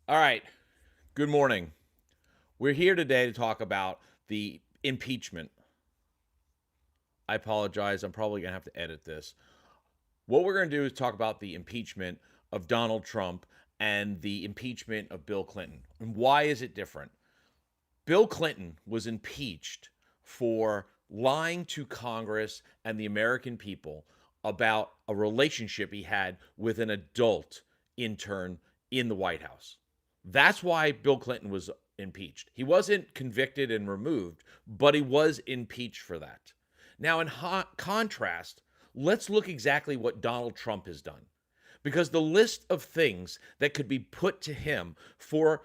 All right. Good morning. We're here today to talk about the impeachment. I apologize. I'm probably going to have to edit this. What we're going to do is talk about the impeachment of Donald Trump and the impeachment of Bill Clinton. And why is it different? Bill Clinton was impeached for lying to Congress and the American people about a relationship he had with an adult intern in the White House. That's why Bill Clinton was impeached. He wasn't convicted and removed, but he was impeached for that. Now, in contrast, let's look exactly what Donald Trump has done. Because the list of things that could be put to him for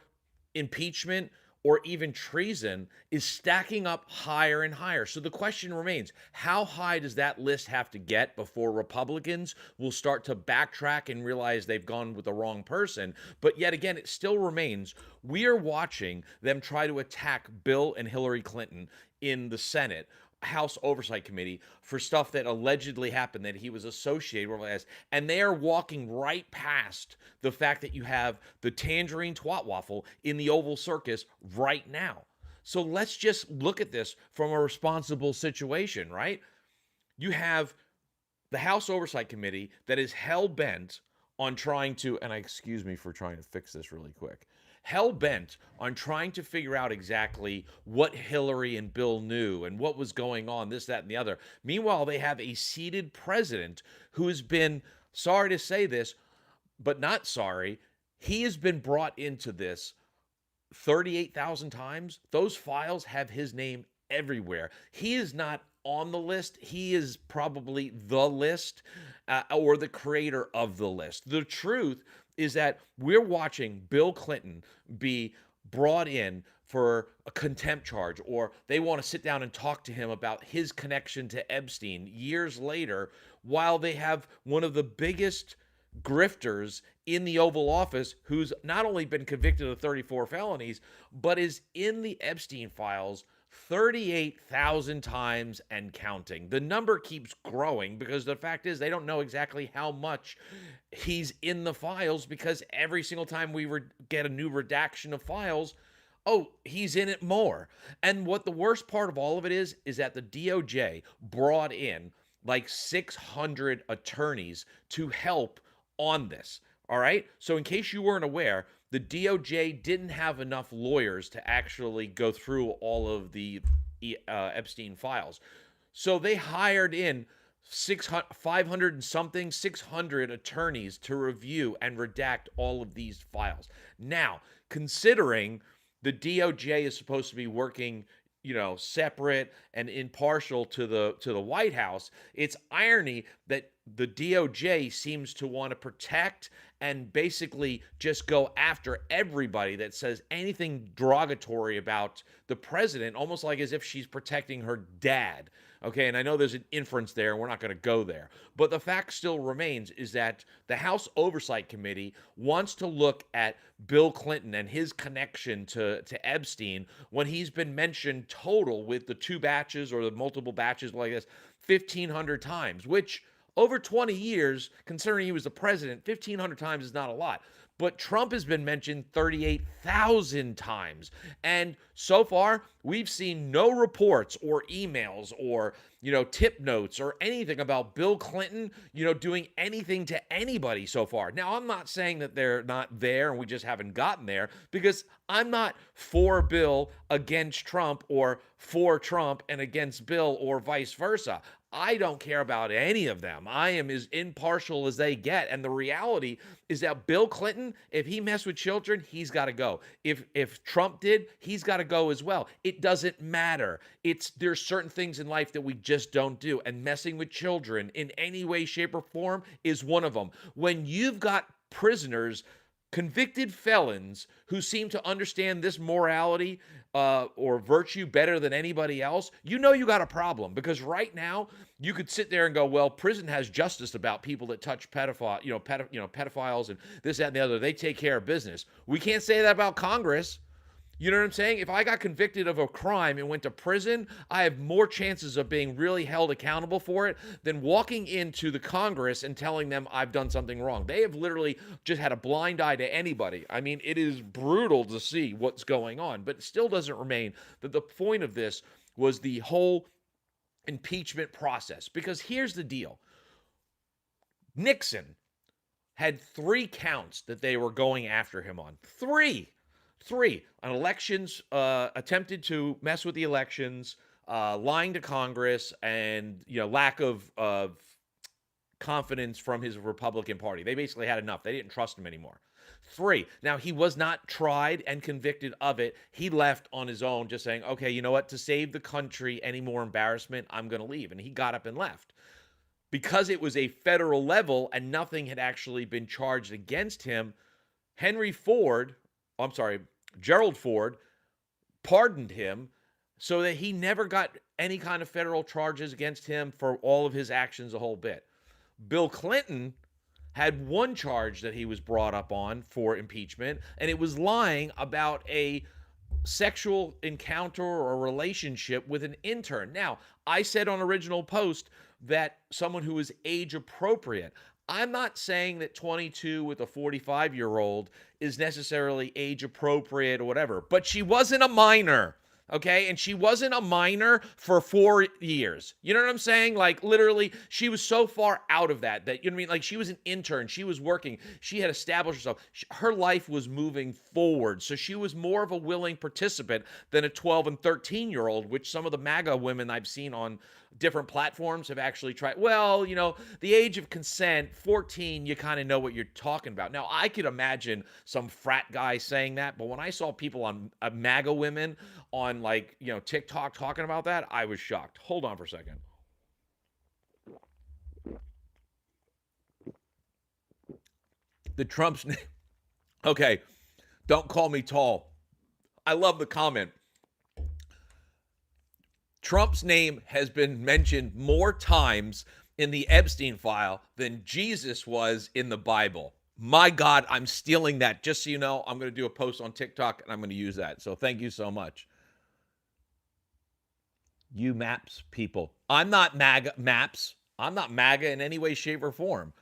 impeachment or even treason is stacking up higher and higher. So the question remains, how high does that list have to get before Republicans will start to backtrack and realize they've gone with the wrong person? But yet again, it still remains, we are watching them try to attack Bill and Hillary Clinton in the Senate House Oversight Committee for stuff that allegedly happened that he was associated with, and they are walking right past the fact that you have the tangerine twat waffle in the Oval Circus right now. So let's just look at this from a responsible situation, right? You have the House Oversight Committee that is hell bent on trying to, and excuse me for trying to fix this really quick, hell bent on trying to figure out exactly what Hillary and Bill knew and what was going on, this, that, and the other. Meanwhile, they have a seated president who has been, sorry to say this, but not sorry, he has been brought into this 38,000 times. Those files have his name everywhere. He is not on the list. He is probably the list or the creator of the list. The truth is that we're watching Bill Clinton be brought in for a contempt charge, or they want to sit down and talk to him about his connection to Epstein years later, while they have one of the biggest grifters in the Oval Office who's not only been convicted of 34 felonies, but is in the Epstein files 38,000 times and counting. The number keeps growing because the fact is they don't know exactly how much he's in the files, because every single time we get a new redaction of files, oh, he's in it more. And what the worst part of all of it is that the DOJ brought in like 600 attorneys to help on this. All right. So, in case you weren't aware, the DOJ didn't have enough lawyers to actually go through all of the Epstein files. So, they hired in 500 and something, 600 attorneys to review and redact all of these files. Now, considering the DOJ is supposed to be working, separate and impartial to the White House, it's irony that the DOJ seems to want to protect and basically just go after everybody that says anything derogatory about the president, almost like as if she's protecting her dad. Okay, and I know there's an inference there, and we're not going to go there. But the fact still remains is that the House Oversight Committee wants to look at Bill Clinton and his connection to Epstein when he's been mentioned total with the two batches or the multiple batches like this 1,500 times, which over 20 years, considering he was the president, 1,500 times is not a lot. But Trump has been mentioned 38,000 times. And so far, we've seen no reports or emails or, tip notes or anything about Bill Clinton, doing anything to anybody so far. Now, I'm not saying that they're not there and we just haven't gotten there, because I'm not for Bill against Trump or for Trump and against Bill or vice versa. I don't care about any of them. I am as impartial as they get. And the reality is that Bill Clinton, if he messed with children, he's got to go. If Trump did, he's got to go as well. It doesn't matter. There's certain things in life that we just don't do. And messing with children in any way, shape, or form is one of them. When you've got prisoners, convicted felons who seem to understand this morality or virtue better than anybody else, you got a problem. Because right now, you could sit there and go, well, prison has justice about people that touch pedophiles and this, that, and the other. They take care of business. We can't say that about Congress. You know what I'm saying? If I got convicted of a crime and went to prison, I have more chances of being really held accountable for it than walking into the Congress and telling them I've done something wrong. They have literally just had a blind eye to anybody. I mean, it is brutal to see what's going on, but it still doesn't remain that the point of this was the whole impeachment process. Because here's the deal. Nixon had 3 counts that they were going after him on. Three on elections, attempted to mess with the elections, lying to Congress, and lack of confidence from his Republican Party. They basically had enough. They didn't trust him anymore. 3. Now, he was not tried and convicted of it. He left on his own, just saying, okay, you know what? To save the country any more embarrassment, I'm going to leave. And he got up and left. Because it was a federal level and nothing had actually been charged against him, Gerald Ford pardoned him so that he never got any kind of federal charges against him for all of his actions a whole bit. Bill Clinton had 1 charge that he was brought up on for impeachment, and it was lying about a sexual encounter or relationship with an intern. Now, I said on original post that someone who is age appropriate. I'm not saying that 22 with a 45-year-old is necessarily age appropriate or whatever, but she wasn't a minor, okay? And she wasn't a minor for 4 years. You know what I'm saying? Like, literally, she was so far out of that, you know what I mean? Like, she was an intern. She was working. She had established herself. Her life was moving forward. So she was more of a willing participant than a 12 and 13-year-old, which some of the MAGA women I've seen on different platforms have actually tried. Well, the age of consent, 14, you kind of know what you're talking about. Now, I could imagine some frat guy saying that, but when I saw people on MAGA women on TikTok talking about that, I was shocked. Hold on for a second. The Trump's name. Okay, don't call me tall. I love the comment. Trump's name has been mentioned more times in the Epstein file than Jesus was in the Bible. My God, I'm stealing that. Just so you know, I'm going to do a post on TikTok and I'm going to use that. So thank you so much. You MAPS people. I'm not MAGA MAPS. I'm not MAGA in any way, shape, or form.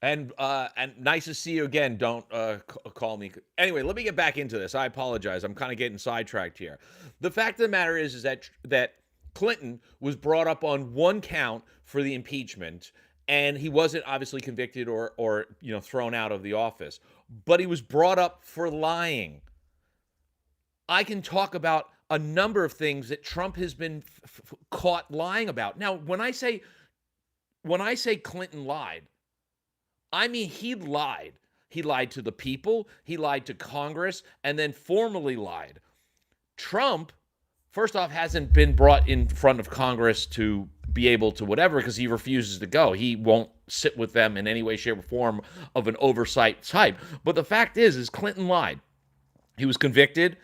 And nice to see you again. Don't call me. Anyway, let me get back into this. I apologize. I'm kind of getting sidetracked here. The fact of the matter is that Clinton was brought up on 1 count for the impeachment, and he wasn't obviously convicted or thrown out of the office, but he was brought up for lying. I can talk about a number of things that Trump has been caught lying about. Now, when I say Clinton lied, I mean, he lied. He lied to the people, he lied to Congress, and then formally lied. Trump, first off, hasn't been brought in front of Congress to be able to whatever because he refuses to go. He won't sit with them in any way, shape, or form of an oversight type. But the fact is Clinton lied. He was convicted,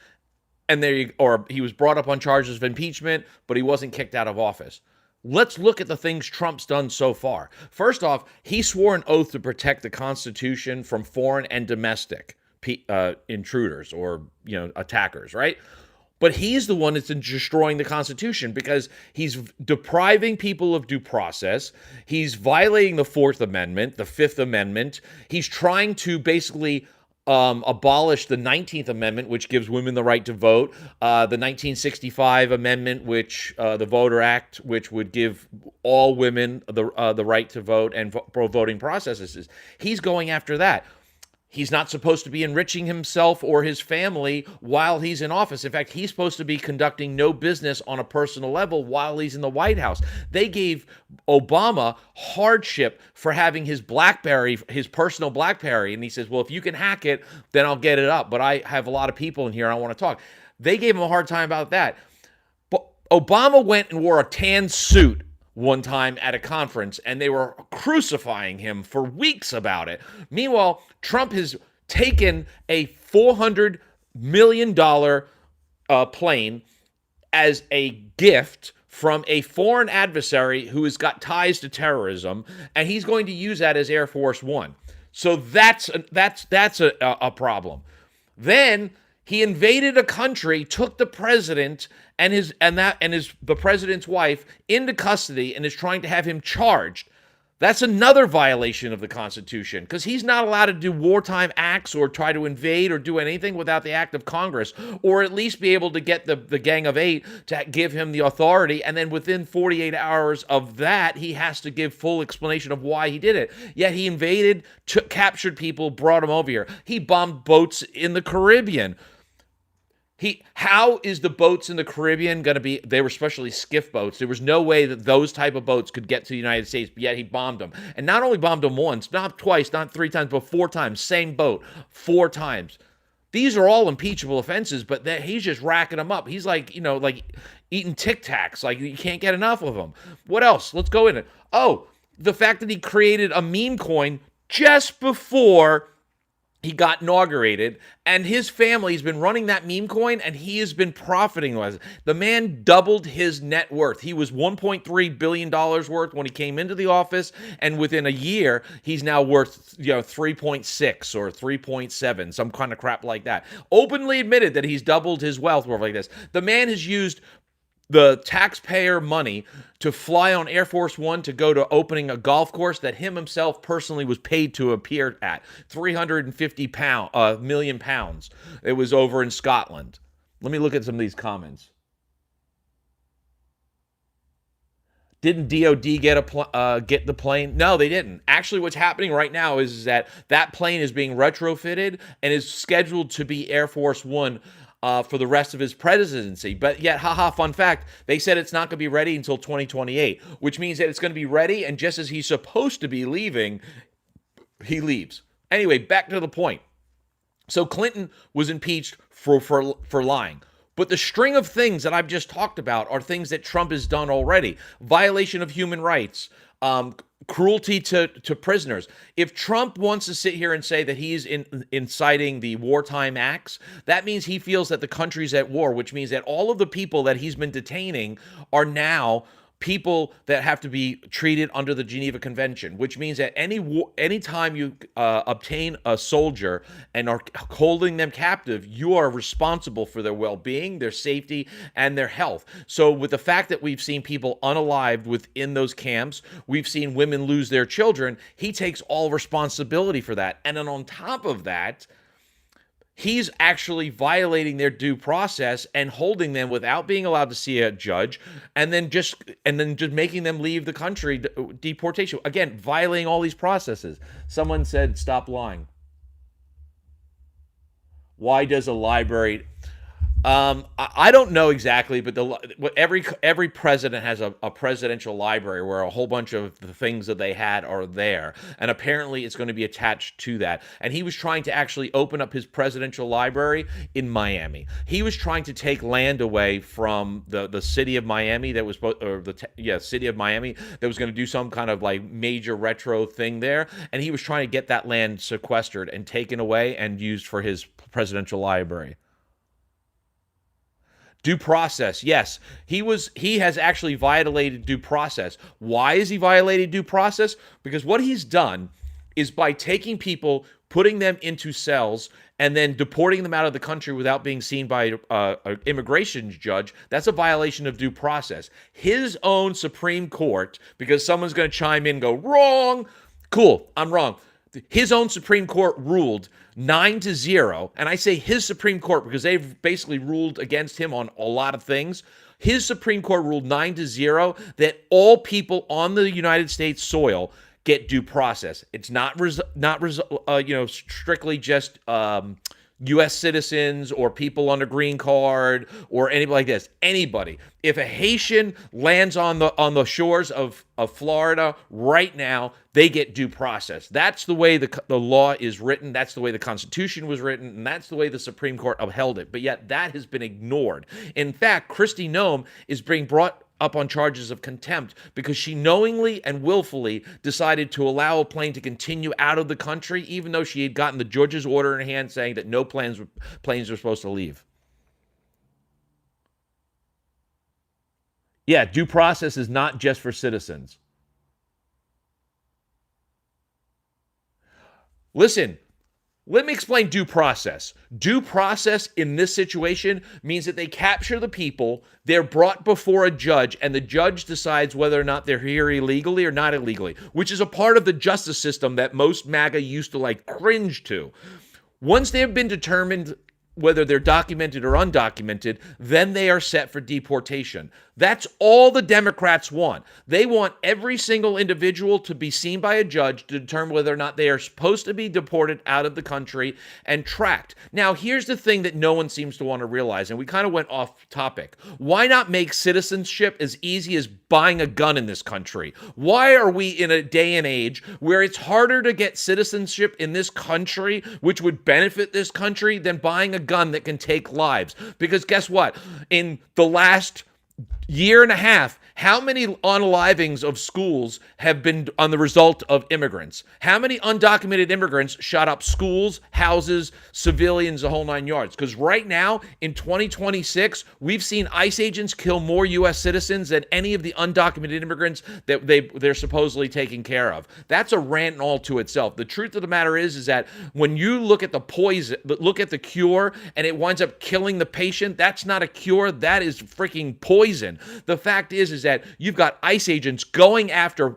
and he was brought up on charges of impeachment, but he wasn't kicked out of office. Let's look at the things Trump's done so far. First off, he swore an oath to protect the Constitution from foreign and domestic intruders or, attackers, right? But he's the one that's destroying the Constitution because he's depriving people of due process. He's violating the 4th Amendment, the 5th Amendment. He's trying to basically abolish the 19th Amendment, which gives women the right to vote, the 1965 Amendment, which the Voter Act, which would give all women the right to vote and voting processes. He's going after that. He's not supposed to be enriching himself or his family while he's in office. In fact, he's supposed to be conducting no business on a personal level while he's in the White House. They gave Obama hardship for having his BlackBerry, his personal BlackBerry. And he says, well, if you can hack it, then I'll get it up. But I have a lot of people in here and I want to talk. They gave him a hard time about that. But Obama went and wore a tan suit one time at a conference, and they were crucifying him for weeks about it. Meanwhile, Trump has taken a $400 million plane as a gift from a foreign adversary who has got ties to terrorism, and he's going to use that as Air Force One. So that's a problem. Then he invaded a country, took the president and the president's wife into custody, and is trying to have him charged. That's another violation of the Constitution, because he's not allowed to do wartime acts or try to invade or do anything without the act of Congress, or at least be able to get the Gang of Eight to give him the authority. And then within 48 hours of that, he has to give full explanation of why he did it. Yet he invaded, captured people, brought them over here. He bombed boats in the Caribbean. How is the boats in the Caribbean going to be? They were especially skiff boats. There was no way that those type of boats could get to the United States, but yet he bombed them. And not only bombed them once, not twice, not 3 times, but 4 times. Same boat, 4 times. These are all impeachable offenses, but he's just racking them up. He's like, like eating Tic Tacs. Like, you can't get enough of them. What else? Let's go in it. Oh, the fact that he created a meme coin just before he got inaugurated, and his family's been running that meme coin, and he has been profiting with it. The man doubled his net worth. He was $1.3 billion worth when he came into the office, and within a year, he's now worth 3.6 or 3.7, some kind of crap like that. Openly admitted that he's doubled his wealth worth like this. The man has used the taxpayer money to fly on Air Force One to go to opening a golf course that him himself personally was paid to appear at. 350 million pounds. It was over in Scotland. Let me look at some of these comments. Didn't DOD get the plane? No, they didn't. Actually, what's happening right now is that plane is being retrofitted and is scheduled to be Air Force One for the rest of his presidency. But yet, fun fact, they said it's not going to be ready until 2028, which means that it's going to be ready, and just as he's supposed to be leaving, he leaves. Anyway, back to the point. So Clinton was impeached for lying. But the string of things that I've just talked about are things that Trump has done already. Violation of human rights, cruelty to prisoners. If Trump wants to sit here and say that he's inciting the wartime acts, that means he feels that the country's at war, which means that all of the people that he's been detaining are now people that have to be treated under the Geneva Convention, which means that any time you obtain a soldier and are holding them captive, you are responsible for their well-being, their safety, and their health. So with the fact that we've seen people unalived within those camps, we've seen women lose their children, he takes all responsibility for that. And then on top of that, he's actually violating their due process and holding them without being allowed to see a judge, and then just making them leave the country, deportation. Again, violating all these processes. Someone said, stop lying. Why does a library... I don't know exactly, but every president has a presidential library where a whole bunch of the things that they had are there, and apparently it's going to be attached to that. And he was trying to actually open up his presidential library in Miami. He was trying to take land away from the city of Miami that was city of Miami that was going to do some kind of like major retro thing there, and he was trying to get that land sequestered and taken away and used for his presidential library. Due process, yes. He has actually violated due process. Why is he violating due process? Because what he's done is by taking people, putting them into cells, and then deporting them out of the country without being seen by an immigration judge, that's a violation of due process. His own Supreme Court, because someone's going to chime in and go, wrong. Cool, I'm wrong. His own Supreme Court ruled 9-0, and I say his Supreme Court because they've basically ruled against him on a lot of things. His Supreme Court ruled 9-0 that all people on the United States soil get due process. It's not strictly just U.S. citizens or people on a green card or anybody like this. Anybody. If a Haitian lands on the shores of Florida right now, they get due process. That's the way the law is written. That's the way the Constitution was written, and that's the way the Supreme Court upheld it. But yet that has been ignored. In fact, Kristi Noem is being brought up on charges of contempt because she knowingly and willfully decided to allow a plane to continue out of the country, even though she had gotten the judge's order in hand saying that no planes were supposed to leave. Yeah, due process is not just for citizens. Listen, let me explain due process. Due process in this situation means that they capture the people, they're brought before a judge, and the judge decides whether or not they're here illegally or not illegally, which is a part of the justice system that most MAGA used to like cringe to. Once they have been determined whether they're documented or undocumented, then they are set for deportation. That's all the Democrats want. They want every single individual to be seen by a judge to determine whether or not they are supposed to be deported out of the country and tracked. Now, here's the thing that no one seems to want to realize, and we kind of went off topic. Why not make citizenship as easy as buying a gun in this country? Why are we in a day and age where it's harder to get citizenship in this country, which would benefit this country, than buying a gun that can take lives? Because guess what? In the last year and a half, how many unalivings of schools have been on the result of immigrants? How many undocumented immigrants shot up schools, houses, civilians, the whole nine yards? Because right now, in 2026, we've seen ICE agents kill more U.S. citizens than any of the undocumented immigrants that they're supposedly taking care of. That's a rant all to itself. The truth of the matter is that when you look at the poison, look at the cure, and it winds up killing the patient, that's not a cure. That is freaking poison. The fact is that you've got ICE agents going after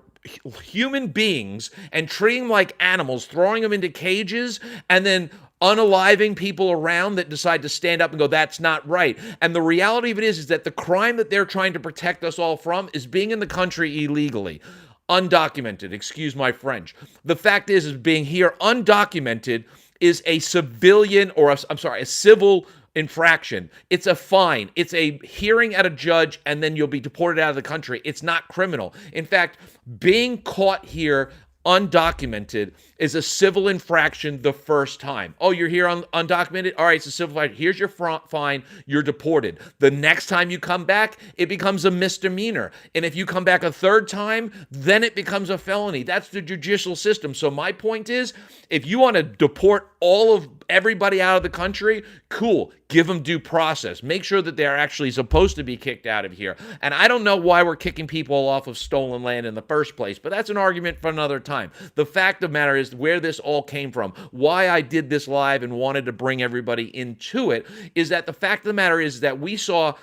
human beings and treating them like animals, throwing them into cages, and then unaliving people around that decide to stand up and go, that's not right. And the reality of it is that the crime that they're trying to protect us all from is being in the country illegally. Undocumented, excuse my French. The fact is being here undocumented is a civilian, or a civil infraction. It's a fine. It's a hearing at a judge, and then you'll be deported out of the country. It's not criminal. In fact, being caught here undocumented is a civil infraction the first time. Oh, you're here undocumented? All right, it's a civil infraction. Here's your fine. You're deported. The next time you come back, it becomes a misdemeanor. And if you come back a third time, then it becomes a felony. That's the judicial system. So my point is, if you want to deport all of everybody out of the country, cool. Give them due process. Make sure that they're actually supposed to be kicked out of here. And I don't know why we're kicking people off of stolen land in the first place, but that's an argument for another time. The fact of the matter is where this all came from, why I did this live and wanted to bring everybody into it, is that the fact of the matter is that we saw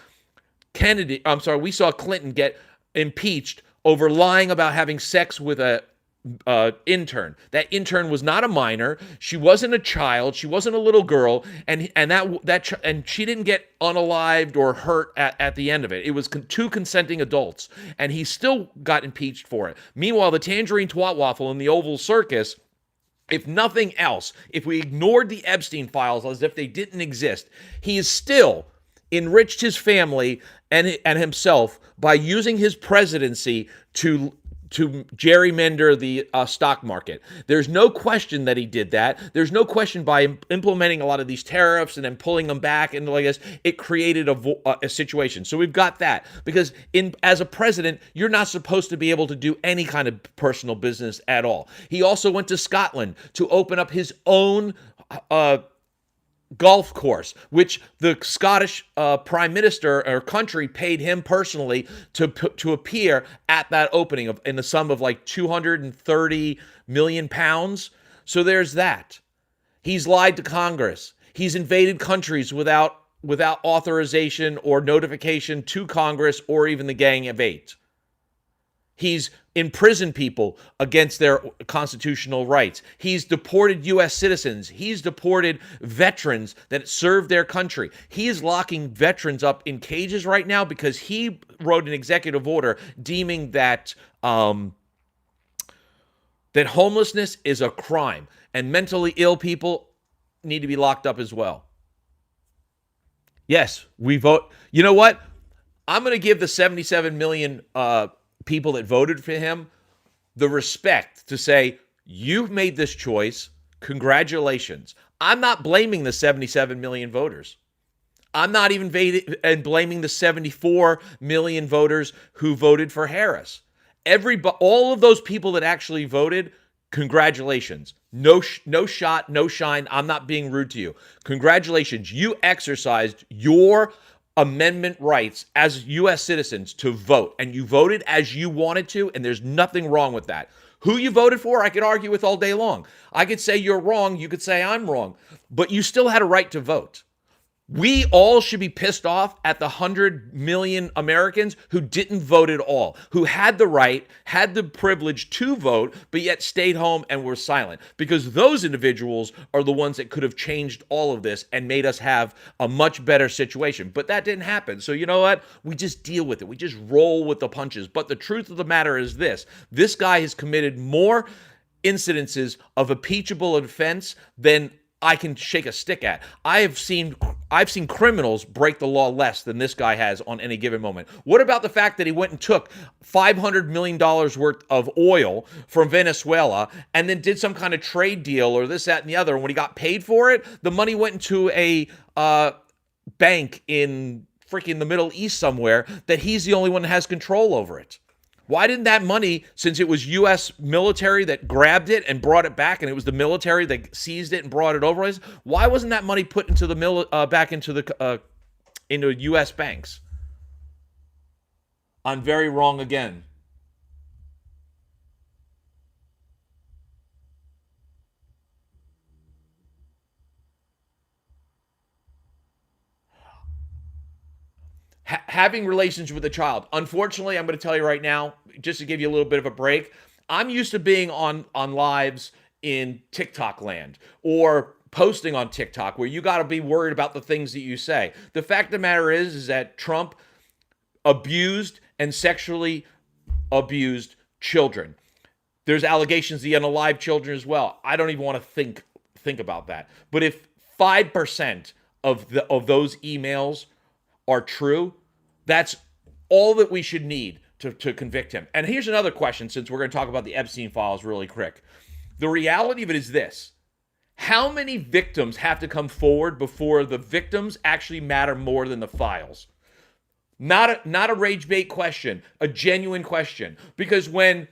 Clinton get impeached over lying about having sex with a intern. That intern was not a minor. She wasn't a child. She wasn't a little girl, and she didn't get unalived or hurt at the end of it. It was two consenting adults, and he still got impeached for it. Meanwhile, the Tangerine Twat Waffle in the Oval Circus, if nothing else, if we ignored the Epstein files as if they didn't exist, he is still enriched his family and himself by using his presidency to gerrymander the stock market. There's no question that he did that. There's no question by implementing a lot of these tariffs and then pulling them back and like this, it created a situation. So we've got that because as a president, you're not supposed to be able to do any kind of personal business at all. He also went to Scotland to open up his own golf course, which the Scottish prime minister or country paid him personally to appear at that opening in the sum of like 230 million pounds. So there's that. He's lied to Congress. He's invaded countries without authorization or notification to Congress or even the Gang of Eight. He's imprisoned people against their constitutional rights. He's deported U.S. citizens. He's deported veterans that served their country. He is locking veterans up in cages right now because he wrote an executive order deeming that that homelessness is a crime and mentally ill people need to be locked up as well. Yes, we vote. You know what? I'm going to give the 77 million people that voted for him the respect to say, you've made this choice. Congratulations. I'm not blaming the 77 million voters. I'm not even blaming the 74 million voters who voted for Harris. All of those people that actually voted, congratulations. No shot, no shine. I'm not being rude to you. Congratulations. You exercised your amendment rights as U.S. citizens to vote, and you voted as you wanted to, and there's nothing wrong with that. Who you voted for, I could argue with all day long. I could say you're wrong. You could say I'm wrong. But you still had a right to vote. We all should be pissed off at the 100 million Americans who didn't vote at all, who had the right, had the privilege to vote, but yet stayed home and were silent. Because those individuals are the ones that could have changed all of this and made us have a much better situation. But that didn't happen. So you know what? We just deal with it. We just roll with the punches. But the truth of the matter is this. This guy has committed more incidences of impeachable offense than I can shake a stick at. I've seen criminals break the law less than this guy has on any given moment. What about the fact that he went and took $500 million worth of oil from Venezuela and then did some kind of trade deal or this, that, and the other, and when he got paid for it, the money went into a bank in freaking the Middle East somewhere that he's the only one that has control over it? Why didn't that money, since it was U.S. military that grabbed it and brought it back, and it was the military that seized it and brought it over, why wasn't that money put into the back into the into U.S. banks? I'm very wrong again. Having relations with a child. Unfortunately, I'm going to tell you right now, just to give you a little bit of a break, I'm used to being on lives in TikTok land or posting on TikTok where you got to be worried about the things that you say. The fact of the matter is that Trump abused and sexually abused children. There's allegations he unalived children as well. I don't even want to think about that. But if 5% of those emails are true, that's all that we should need to convict him. And here's another question, since we're going to talk about the Epstein files really quick. The reality of it is this. How many victims have to come forward before the victims actually matter more than the files? Not a rage bait question, a genuine question. Because when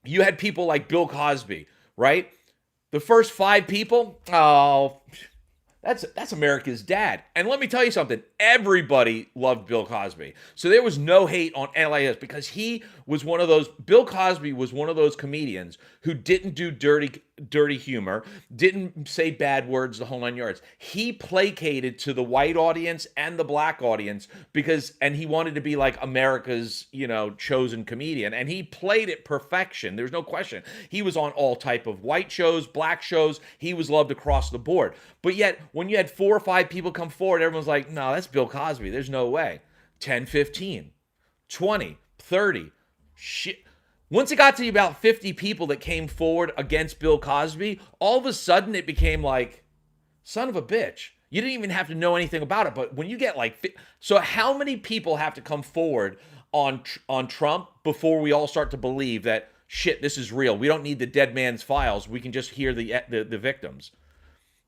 you had people like Bill Cosby, right? The first 5 people, that's America's dad. And let me tell you something. Everybody loved Bill Cosby. So there was no hate on LAS because Bill Cosby was one of those comedians who didn't do dirty humor, didn't say bad words, the whole 9 yards. He placated to the white audience and the black audience and he wanted to be like America's, chosen comedian. And he played it perfection. There's no question. He was on all type of white shows, black shows. He was loved across the board. But yet, when you had 4 or 5 people come forward, everyone's like, no, that's Bill Cosby. There's no way. 10, 15, 20, 30. Shit. Once it got to about 50 people that came forward against Bill Cosby, all of a sudden it became like, son of a bitch. You didn't even have to know anything about it. But when you get so how many people have to come forward on Trump before we all start to believe that, shit, this is real? We don't need the dead man's files. We can just hear the victims.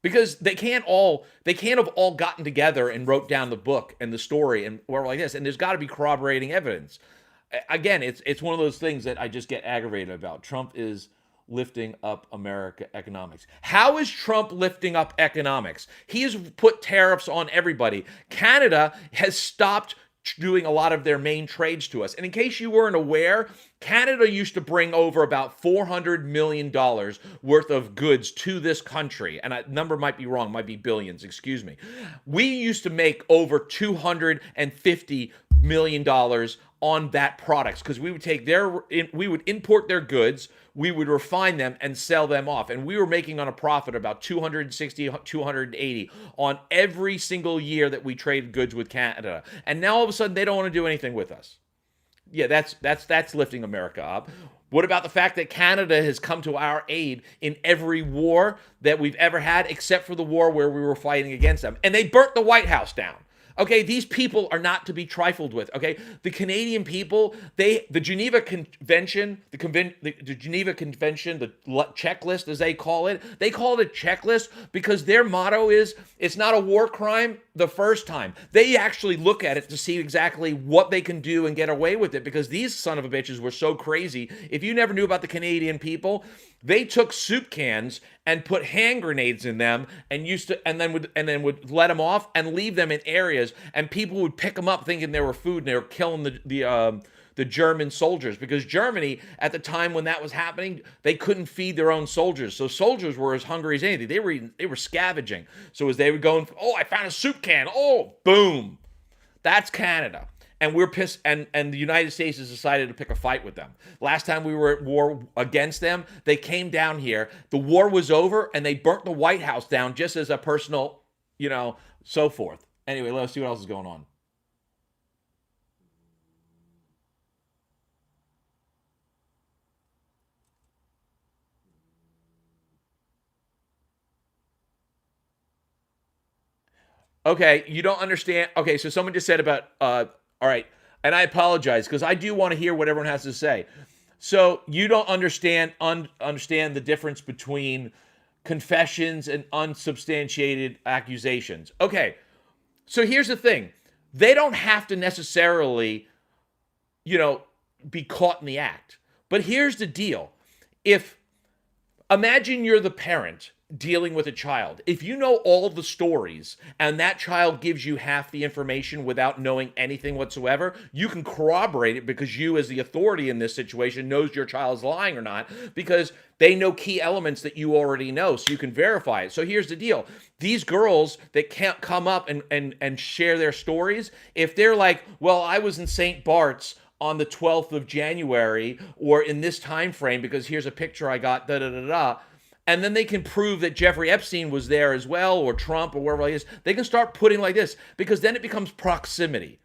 Because they can't have all gotten together and wrote down the book and the story and were like this. And there's got to be corroborating evidence. Again, it's one of those things that I just get aggravated about. Trump is lifting up America economics. How is Trump lifting up economics? He has put tariffs on everybody. Canada has stopped doing a lot of their main trades to us. And in case you weren't aware, Canada used to bring over about $400 million worth of goods to this country. And that number might be wrong, might be billions, excuse me. We used to make over $250 million on that products because we would import their goods, we would refine them and sell them off. And we were making on a profit about 260, 280 on every single year that we traded goods with Canada. And now all of a sudden they don't want to do anything with us. Yeah, that's lifting America up. What about the fact that Canada has come to our aid in every war that we've ever had, except for the war where we were fighting against them? And they burnt the White House down. Okay, these people are not to be trifled with. Okay, the Canadian people, the Geneva Convention, the Geneva Convention, the checklist as they call it a checklist because their motto is it's not a war crime the first time. They actually look at it to see exactly what they can do and get away with it because these son of a bitches were so crazy. If you never knew about the Canadian people, they took soup cans and put hand grenades in them and then would let them off and leave them in areas and people would pick them up thinking they were food and they were killing the German soldiers, because Germany, at the time when that was happening, they couldn't feed their own soldiers. So soldiers were as hungry as anything. They were scavenging. So as they were going, oh, I found a soup can. Oh, boom. That's Canada. And we're pissed, and the United States has decided to pick a fight with them. Last time we were at war against them, they came down here. The war was over, and they burnt the White House down just as a personal, so forth. Anyway, let's see what else is going on. Okay, you don't understand. Okay, so someone just said about, all right, and I apologize because I do want to hear what everyone has to say. So you don't understand the difference between confessions and unsubstantiated accusations. Okay, so here's the thing. They don't have to necessarily, be caught in the act. But here's the deal. If Imagine you're the parent dealing with a child. If you know all the stories and that child gives you half the information without knowing anything whatsoever, you can corroborate it because you, as the authority in this situation, knows your child is lying or not because they know key elements that you already know, so you can verify it. So here's the deal. These girls that can't come up and share their stories, if they're like, well, I was in St. Bart's on the 12th of January or in this time frame because here's a picture I got, da-da-da-da, and then they can prove that Jeffrey Epstein was there as well, or Trump, or wherever it is. They can start putting like this, because then it becomes proximity.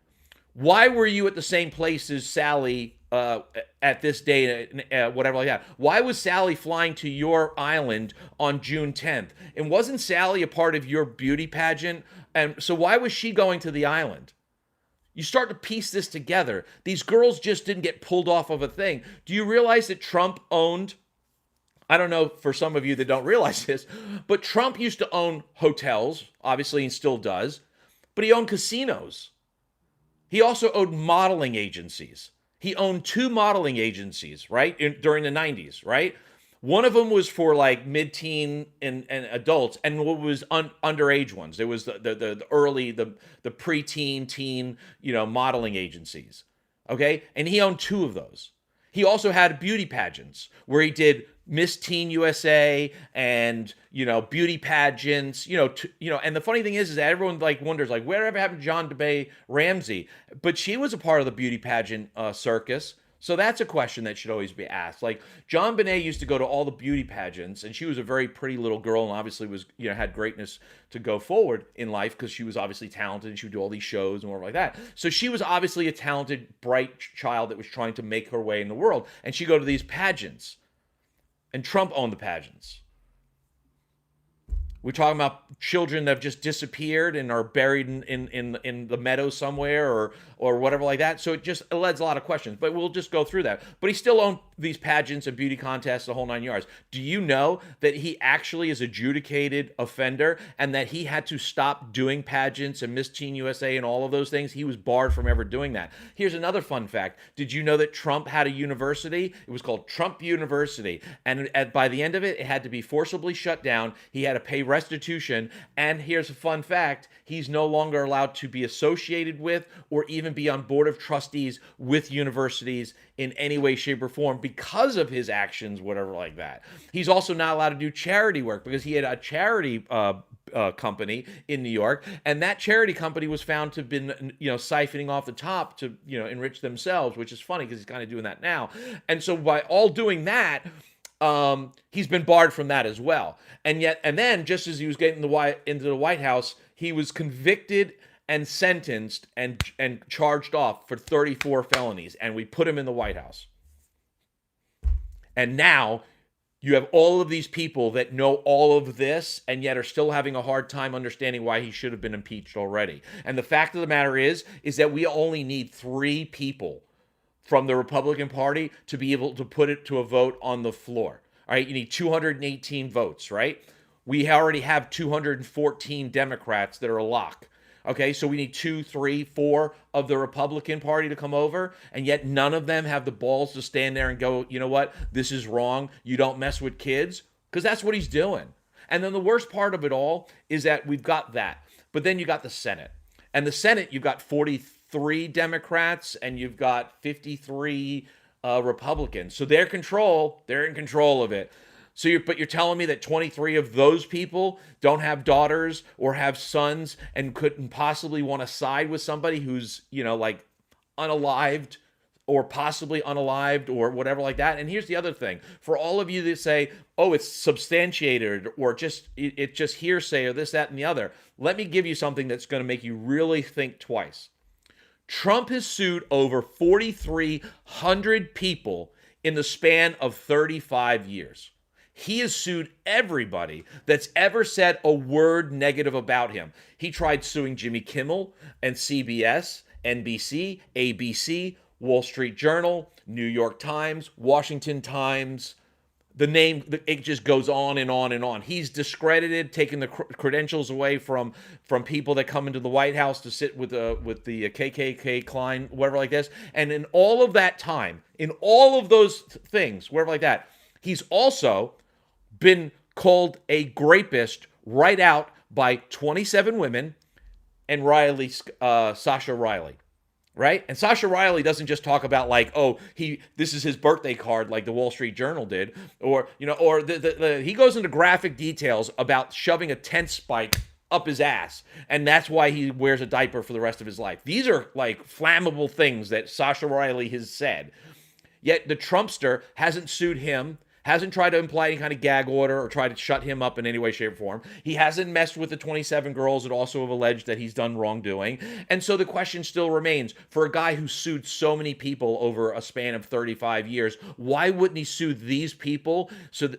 Why were you at the same place as Sally at this day, whatever like that? Why was Sally flying to your island on June 10th? And wasn't Sally a part of your beauty pageant? And so why was she going to the island? You start to piece this together. These girls just didn't get pulled off of a thing. Do you realize that Trump owned, I don't know for some of you that don't realize this, but Trump used to own hotels, obviously, and still does, but he owned casinos. He also owned modeling agencies. He owned 2 modeling agencies, right, during the 90s, right? One of them was for like mid-teen and adults, and what was underage ones. There was the early, the pre-teen, teen, modeling agencies, okay? And he owned 2 of those. He also had beauty pageants where he did Miss Teen USA and, beauty pageants, and the funny thing is that everyone wonders whatever happened to John DeBay Ramsey? But she was a part of the beauty pageant circus. So that's a question that should always be asked. John Bonet used to go to all the beauty pageants, and she was a very pretty little girl, and obviously was, had greatness to go forward in life because she was obviously talented, and she would do all these shows and whatever like that. So she was obviously a talented, bright child that was trying to make her way in the world, and she'd go to these pageants. And Trump owned the pageants. We're talking about children that have just disappeared and are buried in the meadow somewhere or whatever like that. So it leads a lot of questions, but we'll just go through that. But he still owned these pageants and beauty contests, the whole 9 yards. Do you know that he actually is adjudicated offender and that he had to stop doing pageants and Miss Teen USA and all of those things? He was barred from ever doing that. Here's another fun fact. Did you know that Trump had a university? It was called Trump University. And by the end of it, it had to be forcibly shut down. He had to pay restitution. And here's a fun fact. He's no longer allowed to be associated with or even be on board of trustees with universities in any way, shape, or form because of his actions, whatever like that. He's also not allowed to do charity work because he had a charity company in New York, and that charity company was found to have been, siphoning off the top to, enrich themselves, which is funny because he's kind of doing that now. And so by all doing that, he's been barred from that as well. And then just as he was getting into the White House, he was convicted and sentenced and charged off for 34 felonies, and we put him in the White House. And now you have all of these people that know all of this and yet are still having a hard time understanding why he should have been impeached already. And the fact of the matter is that we only need 3 people from the Republican Party to be able to put it to a vote on the floor. All right, you need 218 votes, right? We already have 214 Democrats that are a lock. Okay, so we need 2, 3, 4 of the Republican Party to come over, and yet none of them have the balls to stand there and go, you know what, this is wrong, you don't mess with kids, because that's what he's doing. And then the worst part of it all is that we've got that, but then you got the Senate. And the Senate, you've got 40 53 Democrats and you've got 53 Republicans. So they're in control of it. So you're telling me that 23 of those people don't have daughters or have sons and couldn't possibly want to side with somebody who's, like unalived or possibly unalived or whatever like that. And here's the other thing. For all of you that say, oh, it's substantiated or it's just hearsay or this, that, and the other, let me give you something that's going to make you really think twice. Trump has sued over 4,300 people in the span of 35 years. He has sued everybody that's ever said a word negative about him. He tried suing Jimmy Kimmel and CBS, NBC, ABC, Wall Street Journal, New York Times, Washington Times. It just goes on and on and on. He's discredited, taken the credentials away from people that come into the White House to sit with the KKK Klein, whatever like this. And in all of that time, in all of those things, whatever like that, he's also been called a rapist right out by 27 women and Sasha Riley. Right? And Sasha Riley doesn't just talk about like, oh, this is his birthday card like the Wall Street Journal did, or he goes into graphic details about shoving a tent spike up his ass, and that's why he wears a diaper for the rest of his life. These are like flammable things that Sasha Riley has said. Yet the Trumpster hasn't sued him, hasn't tried to imply any kind of gag order or try to shut him up in any way, shape, or form. He hasn't messed with the 27 girls that also have alleged that he's done wrongdoing. And so the question still remains, for a guy who sued so many people over a span of 35 years, why wouldn't he sue these people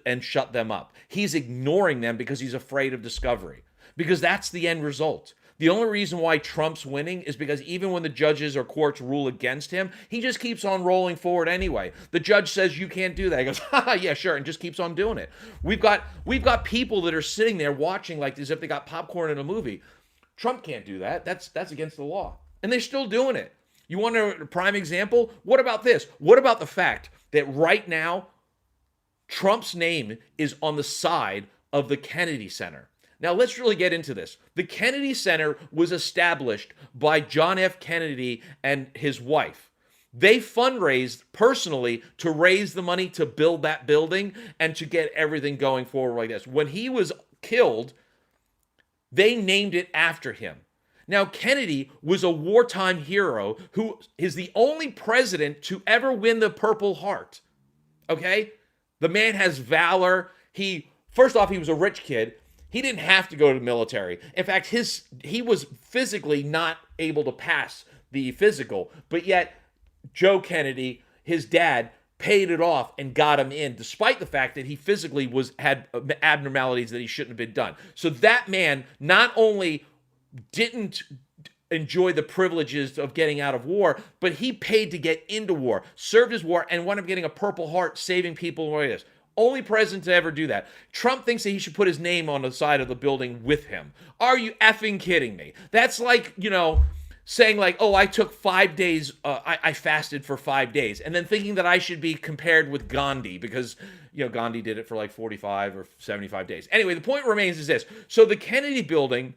and shut them up? He's ignoring them because he's afraid of discovery. Because that's the end result. The only reason why Trump's winning is because even when the judges or courts rule against him, he just keeps on rolling forward anyway. The judge says you can't do that. He goes, ha, yeah, sure, and just keeps on doing it. We've got people that are sitting there watching like as if they got popcorn in a movie. Trump can't do that. That's against the law. And they're still doing it. You want a prime example? What about this? What about the fact that right now Trump's name is on the side of the Kennedy Center? Now, let's really get into this. The Kennedy Center was established by John F. Kennedy and his wife. They fundraised personally to raise the money to build that building and to get everything going forward like this. When he was killed, they named it after him. Now, Kennedy was a wartime hero who is the only president to ever win the Purple Heart. Okay? The man has valor. First off, he was a rich kid. He didn't have to go to the military. In fact, he was physically not able to pass the physical, but yet Joe Kennedy, his dad, paid it off and got him in, despite the fact that he physically had abnormalities that he shouldn't have been done. So that man not only didn't enjoy the privileges of getting out of war, but he paid to get into war, served his war, and wound up getting a Purple Heart, saving people like this. Only president to ever do that. Trump thinks that he should put his name on the side of the building with him. Are you effing kidding me? That's like, saying like, oh, I took 5 days, I fasted for 5 days, and then thinking that I should be compared with Gandhi because, Gandhi did it for like 45 or 75 days. Anyway, the point remains is this. So the Kennedy building,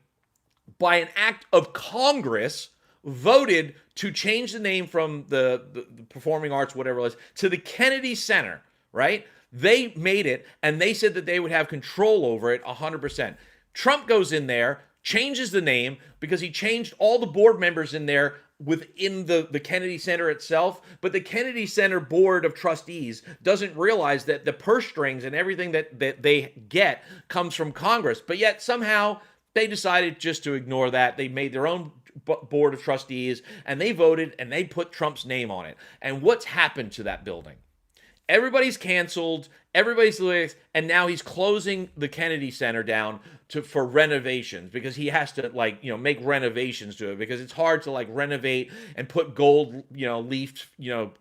by an act of Congress, voted to change the name from the Performing Arts, whatever it was, to the Kennedy Center, right? They made it, and they said that they would have control over it 100%. Trump goes in there, changes the name, because he changed all the board members in there within the Kennedy Center itself, but the Kennedy Center Board of Trustees doesn't realize that the purse strings and everything that they get comes from Congress, but yet somehow they decided just to ignore that. They made their own Board of Trustees, and they voted, and they put Trump's name on it. And what's happened to that building? Everybody's canceled, and now he's closing the Kennedy Center down for renovations because he has to make renovations to it because it's hard to renovate and put gold leafed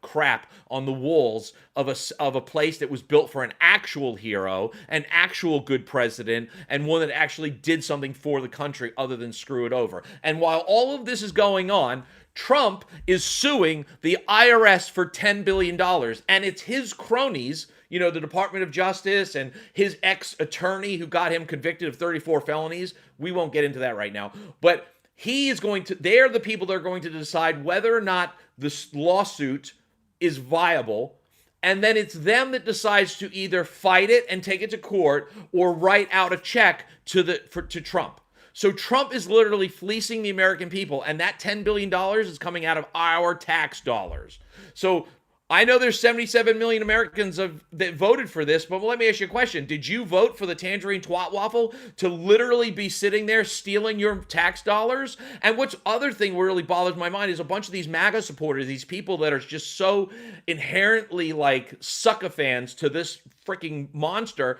crap on the walls of a place that was built for an actual hero, an actual good president, and one that actually did something for the country other than screw it over. And while all of this is going on, Trump is suing the IRS for $10 billion, and it's his cronies, the Department of Justice and his ex-attorney who got him convicted of 34 felonies. We won't get into that right now, but they're the people that are going to decide whether or not this lawsuit is viable. And then it's them that decides to either fight it and take it to court or write out a check to Trump. So Trump is literally fleecing the American people, and that $10 billion is coming out of our tax dollars. So I know there's 77 million Americans that voted for this, but let me ask you a question. Did you vote for the tangerine twat waffle to literally be sitting there stealing your tax dollars? And what's other thing really bothers my mind is a bunch of these MAGA supporters, these people that are just so inherently like sucker fans to this freaking monster,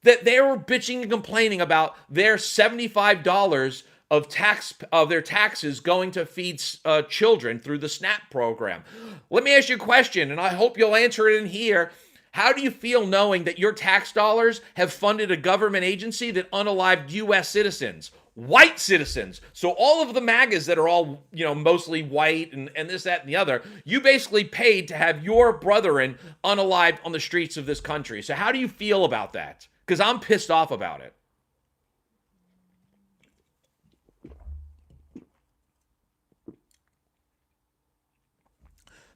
that they were bitching and complaining about their $75 of their taxes going to feed children through the SNAP program. Let me ask you a question, and I hope you'll answer it in here. How do you feel knowing that your tax dollars have funded a government agency that unalived U.S. citizens, white citizens? So all of the MAGAs that are all, mostly white and this, that, and the other, you basically paid to have your brethren unalived on the streets of this country. So how do you feel about that? Because I'm pissed off about it.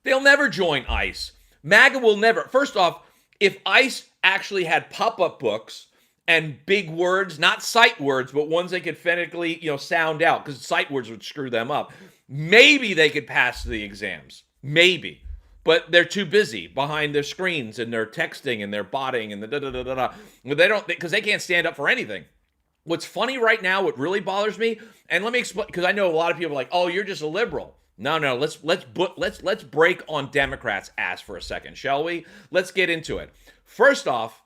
They'll never join ICE. MAGA will never. First off, if ICE actually had pop-up books and big words, not sight words, but ones they could phonetically, sound out, because sight words would screw them up, maybe they could pass the exams. Maybe. But they're too busy behind their screens, and they're texting, and they're botting, and the da-da-da-da-da. They don't, because they can't stand up for anything. What's funny right now, what really bothers me, and let me explain, because I know a lot of people are like, oh, you're just a liberal. No, let's break on Democrats' ass for a second, shall we? Let's get into it. First off,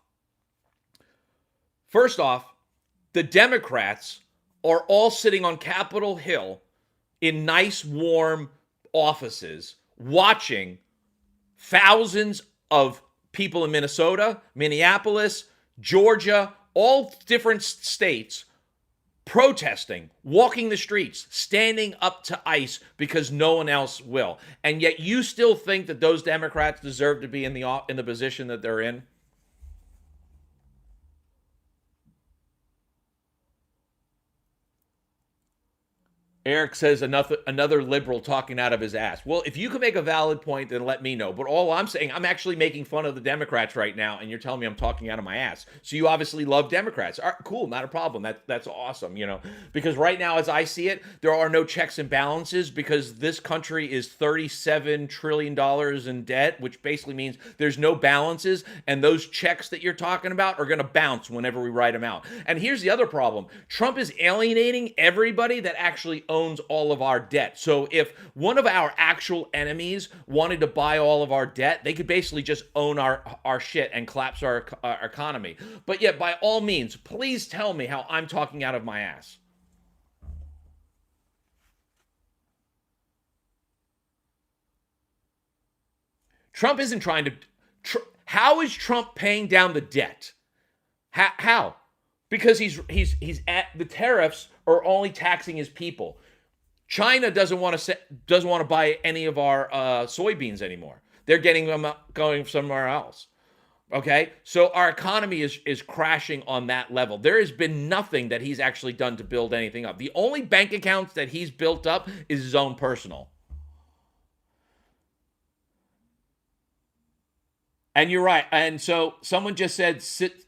the Democrats are all sitting on Capitol Hill in nice, warm offices watching thousands of people in Minnesota, Minneapolis, Georgia, all different states protesting, walking the streets, standing up to ICE because no one else will. And yet you still think that those Democrats deserve to be in the position that they're in? Eric says another liberal talking out of his ass. Well, if you can make a valid point, then let me know. But all I'm saying, I'm actually making fun of the Democrats right now, and you're telling me I'm talking out of my ass. So you obviously love Democrats. All right, cool, not a problem. That's awesome, Because right now, as I see it, there are no checks and balances because this country is $37 trillion in debt, which basically means there's no balances, and those checks that you're talking about are going to bounce whenever we write them out. And here's the other problem. Trump is alienating everybody that actually owns all of our debt. So if one of our actual enemies wanted to buy all of our debt, they could basically just own our shit and collapse our economy. But yet, by all means, please tell me how I'm talking out of my ass. Trump isn't trying to... how is Trump paying down the debt? How? Because he's at the tariffs are only taxing his people. China doesn't want to buy any of our soybeans anymore. They're getting them going somewhere else. Okay, so our economy is crashing on that level. There has been nothing that he's actually done to build anything up. The only bank accounts that he's built up is his own personal. And you're right. And so someone just said, sit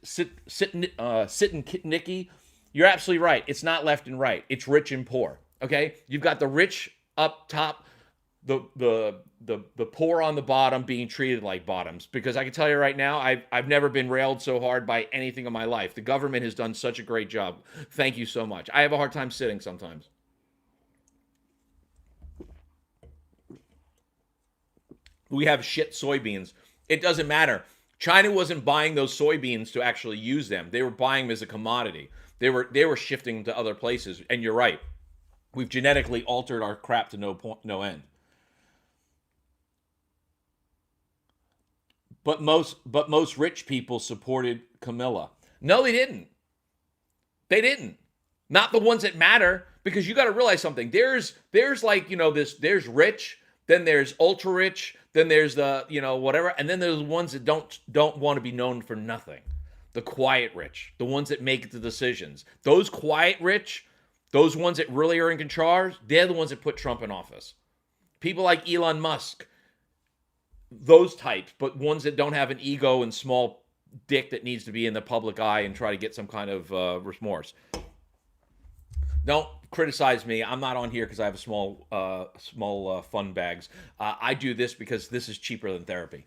and Nikki. You're absolutely right. It's not left and right. It's rich and poor. Okay, you've got the rich up top, the poor on the bottom being treated like bottoms. Because I can tell you right now, I've never been railed so hard by anything in my life. The government has done such a great job. Thank you so much. I have a hard time sitting sometimes. We have shit soybeans. It doesn't matter. China wasn't buying those soybeans to actually use them. They were buying them as a commodity. They were shifting to other places. And you're right. We've genetically altered our crap to no end. But most rich people supported Camilla. No, they didn't. They didn't. Not the ones that matter, because you got to realize something. There's like, there's rich, then there's ultra rich, then there's the, whatever, and then there's the ones that don't want to be known for nothing. The quiet rich, the ones that make the decisions. Those quiet rich, Those ones that really are in control, they're the ones that put Trump in office. People like Elon Musk, those types, but ones that don't have an ego and small dick that needs to be in the public eye and try to get some kind of remorse. Don't criticize me. I'm not on here because I have a small fund bags. I do this because this is cheaper than therapy.